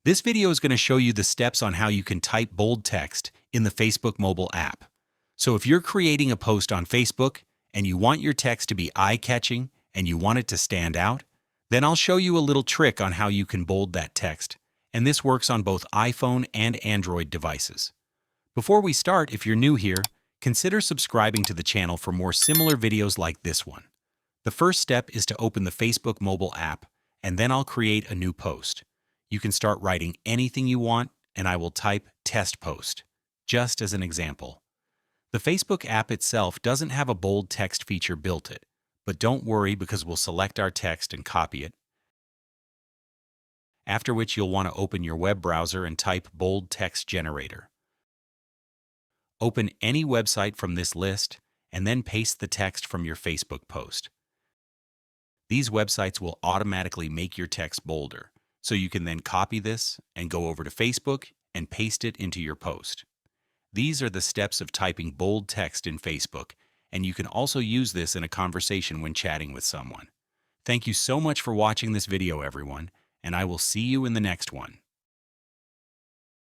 This video is going to show you the steps on how you can type bold text in the Facebook mobile app. So if you're creating a post on Facebook and you want your text to be eye-catching and you want it to stand out, then I'll show you a little trick on how you can bold that text, and this works on both iPhone and Android devices. Before we start, if you're new here, consider subscribing to the channel for more similar videos like this one. The first step is to open the Facebook mobile app, and then I'll create a new post. You can start writing anything you want, and I will type test post, just as an example. The Facebook app itself doesn't have a bold text feature built in, but don't worry because we'll select our text and copy it. After which you'll want to open your web browser and type bold text generator. Open any website from this list and then paste the text from your Facebook post. These websites will automatically make your text bolder, so you can then copy this and go over to Facebook and paste it into your post. These are the steps of typing bold text in Facebook, and you can also use this in a conversation when chatting with someone. Thank you so much for watching this video, everyone, and I will see you in the next one.